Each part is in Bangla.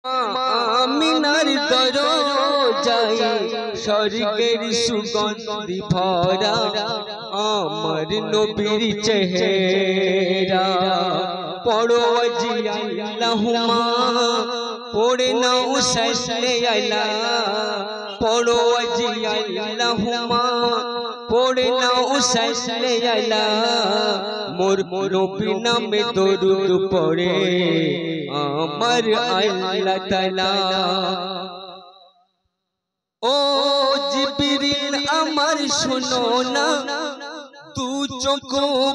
আমিনার দরজায় স্বর্গের সুগন্ধি ভরা আমার নবীর চেহারা পড়ো আজি আল্লাহুম্মা পড়ে নাও সাল্লে আলা পড়ো আজি আল্লাহুম্মা পড়ে নাও সাল্লে আলা মোর নবী নামে দরুদ পড়ে আমার আল্লাহ তাআলা। ও জিবরিল আমার শোনো না তু চোখ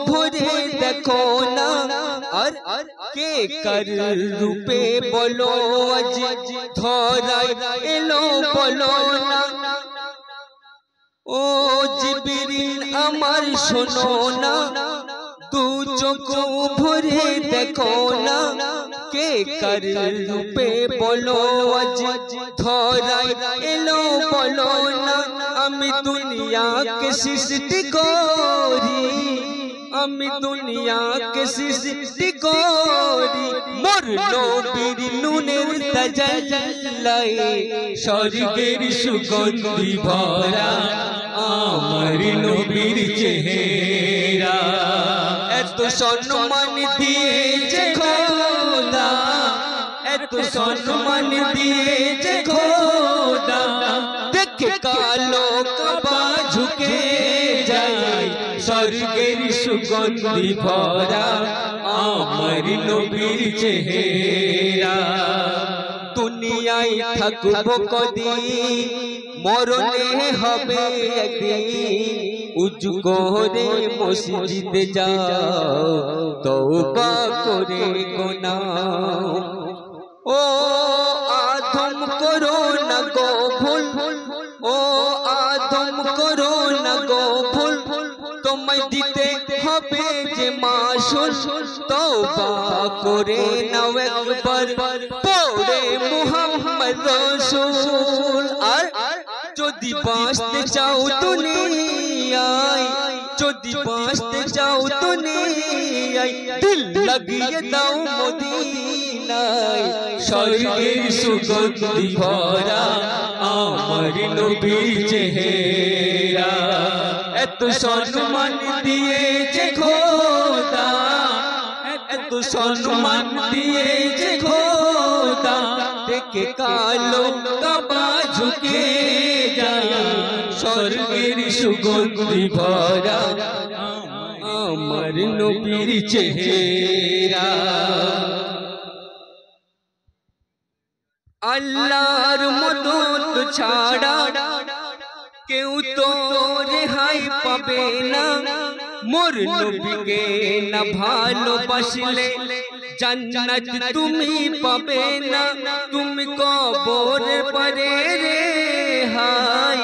ভরে দেখো না আর কে কার রূপে বলো আজ ধরায় এলো বলো না। ও জিবরিল আমার শোনো না তু চোখ ভরে দেখো না কে কার রূপে বলো আজ ধরায় এলো বলো না। আমি দুনিয়াকে সৃষ্টি করি আমি দুনিয়াকে সৃষ্টি করি মোর নবীর নূরের তাজাল্লায় স্বর্গের সুগন্ধি ভরা আমার নবীর চেহারা এত সম্মান দিয়েছে খোদা এত সম্মান দিয়েছে খোদা দেখে কালো কাবা ঝুঁকে যায় স্বর্গের সুগন্ধি ভরা আমার নবীর চেহারা। দুনিয়ায় থাকবো কদিন মরণে হবে একদিন উজু করে মসজিদে যাও তওবা করে গোনাও। ও আদম করো না গো ভুল ও আদম করো না গো ভুল তোমায় দিতে হবে যে মাসুল তওবা করে নাও একবার পড়ে মুহাম্মদ রাসূল। আর যদি বাঁচতে চাও দুনিয়ায় যদি বাঁচতে চাও দুনিয়ায় দিল লাগিয়ে দাও মদিনায় স্বর্গের সুগন্ধি ভরা আমার নবীর চেহারা এত সম্মান দিয়েছে খোদা এত সম্মান দিয়েছে খোদা দেখে কালো কাবা ঝুঁকে যায় স্বর্গের সুগন্ধি ভরা আমার নবীর চেহারা। আল্লাহর মদদ ছাড়া কেউ তো রেহাই পাবে না মোর নবীকে না ভালোবাসলে জান্নাত তুমি পাবে না। তুমি কবরের পরে রেহাই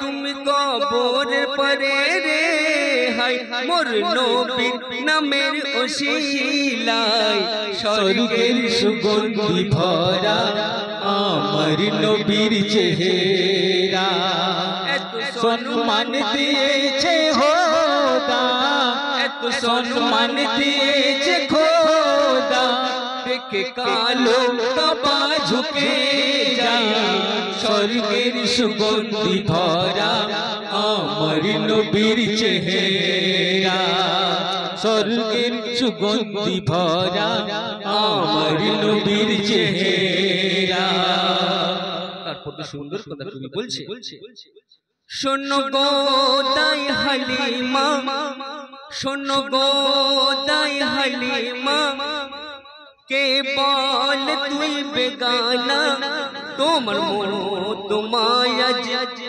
তুমি কবরের পরে রেহাই মোর নবীর নামের ওসিলায় স্বর্গের সুগন্ধি ভরা আমার নবীর চেহারা এত সম্মান দিয়েছে খোদা এত সম্মান দিয়েছে খোদা দেখে কালো কাবা ঝুঁকে যায় স্বর্গের সুগন্ধি ভরা আমার নবীর চেহারা স্বর্গের সুগন্ধি ভরা আমার নবীর চেহারা। তারপর তো সুন্দর কথা তুমি বলছে শোনো গো দাই হালিমা শোনো গো দাই হালিমা কে বল তুই বেগানা তোমার মতো মায়া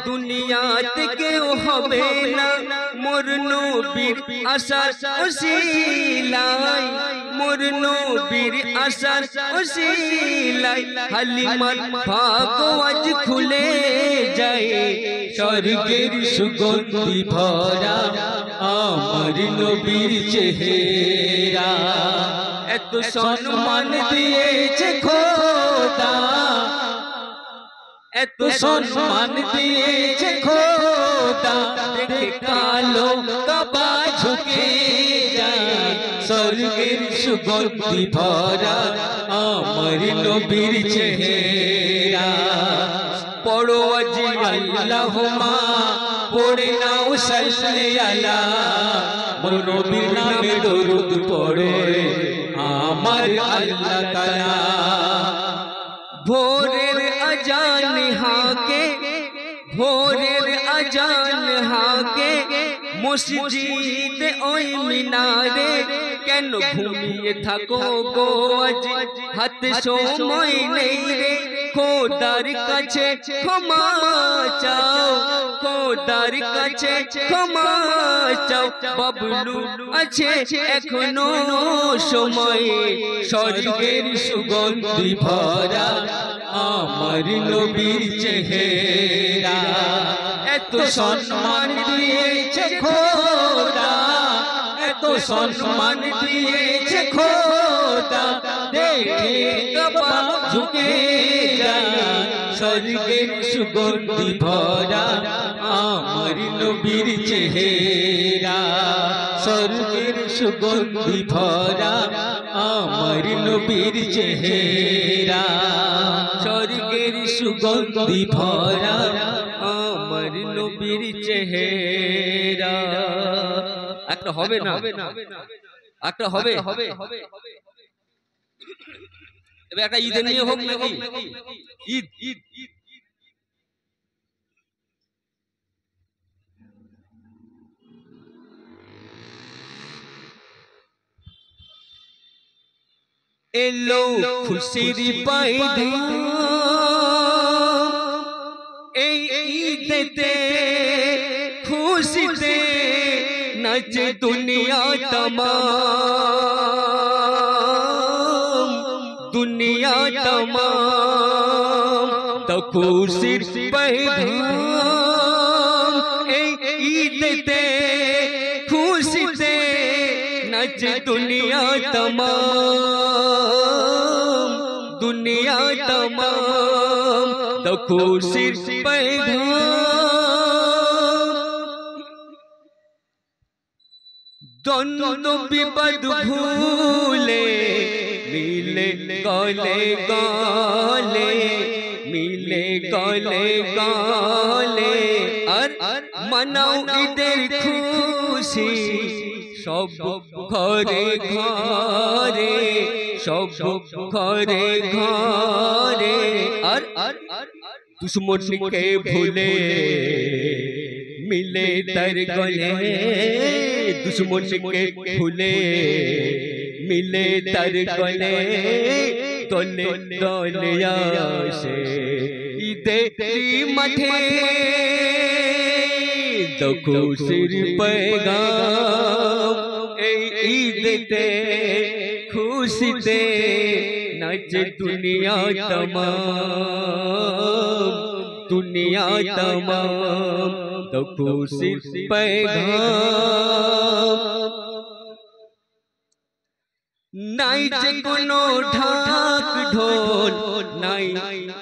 দুনিয়াতে কেউ হবে না মোর নবীর আশার ওসিলায় মোর নবীর আশার ওসিলায় হালিমার ভাগ্য আজ খুলে যায় স্বর্গের সুগন্ধি ভরা আমার নবীর চেহারা এত সম্মান দিয়েছে খোদা এত সম্মান দিয়েছে খোদা দেখে কালো কাবা ঝুঁকে যায় স্বর্গের সুগন্ধি ভরা আমার নবীর চেহারা পড়ো আজি আল্লাহুম্মা পড়ে নাও সাল্লি আলা মোর নবীর নামে দরুদ পড়ে আমার আল্লাহ তাআলা ভোরের আজান হাকে ভোরের আজান হাকে মসজিদ ওই মিনারে কেন ঘুমিয়ে থাকো গো আজ হাতে সময় নেই রে খোদার কাছে ক্ষমা চাও খোদার কাছে ক্ষমা চাও বাবলু আছে এখনো সময় স্বর্গের সুগন্ধি ভরা আমার নবীর চেহারা এত সম্মান দিয়েছে খোদা এত সম্মান দিয়েছে খোদা দেখে কপাল ঝুঁকে যায় স্বর্গের সুগন্ধি ভরা আমার নবীর চেহারা স্বর্গের সুগন্ধি ভরা আমার নবীর চেহারা স্বর্গের সুগন্ধি ভরা আমার নবীর চেহারা একটা হবে না একটা হবে এবার একটা ঈদের নিয়ে হোক নাকি ঈদ ঈদ ঈদ এলো খুশির পয়গাম এই ঈদেতে খুশিতে নাচে দুনিয়া तमाम দুনিয়া तमाम তো খুশির পয়গাম এই ঈদেতে খুশিতে নাচে দুনিয়া तमाम दुनिया तमाम तो खुशी पैगाम दोनों विपद भूले मिले गले गले मिले गले गले और मनाओ ঈদের খুশি সব ঘরে ঘরে সব ঘরে ঘরে আর দুশ্মনকে ভুলে মিলে তার গলে দুশ্মনকে ভুলে মিলে তার গলে দলে দলে আসে ঈদের মাঠে তো খুশির पैगाम এই ঈদেতে খুশিতে নাচে দুনিয়া तमाम दुनिया तमाम तो खुशिर पैगाम নাই যে কোনো ঢাক ঢোল নাই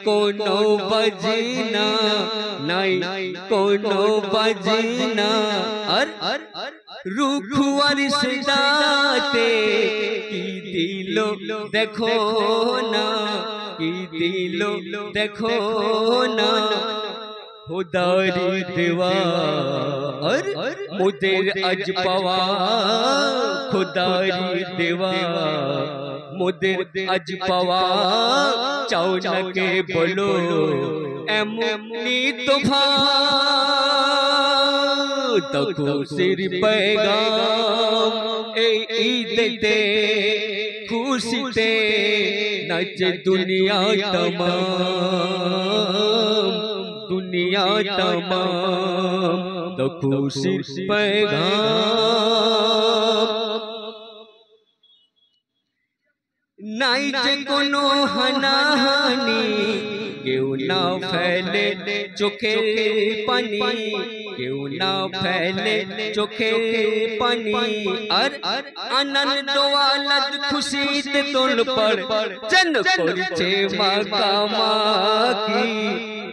কোনো বাজনা নাই কোনো বাজনা আর রুখুয়ার সদাতে কি দিল দেখো না কি দিল দেখো না खुदारी देवा और मुदेर अज पवा खुदारी देवा मुदेर अज पवा चाओ न के बोलो एमनी तुफा तो खुशिर पैगाम ए ईदते खुशीते नच दुनिया तमाम दुनिया तमाम तो खुशी पैगाम নাই যে কোনো হানাহানি কেউ না ফেলে চোখে পানি কেউ না ফেলে চোখে পানি আর আনন্দ আলাদ খুশিতে তোল পড় যেন করছে মাকামাকি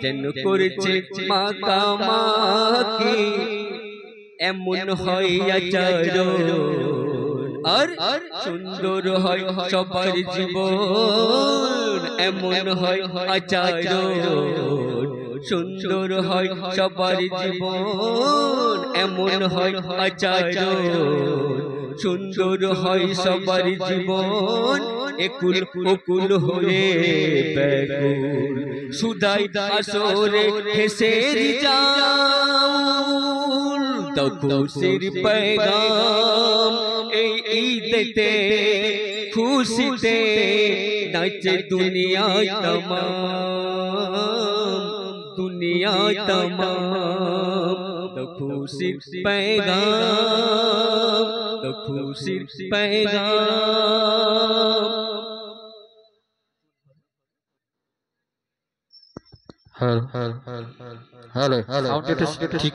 যেন করছে মাকামাকি এমন হয় আচরণ আর সুন্দর হয় সবার জীবন এমন হয় আচরণ সুন্দর হয় সবার জীবন এমন হয় আচরণ সুন্দর হয় সবার জীবন একুল ওকুল হয়ে ব্যাকুল সুদাই আসরে হেসে যাও দাও খুশির पैगाम এই ঈদেতে খুশিতে নাচে দুনিয়া तमाम দাও খুশির पैगाम হ্যালো সাউন্ড ঠিক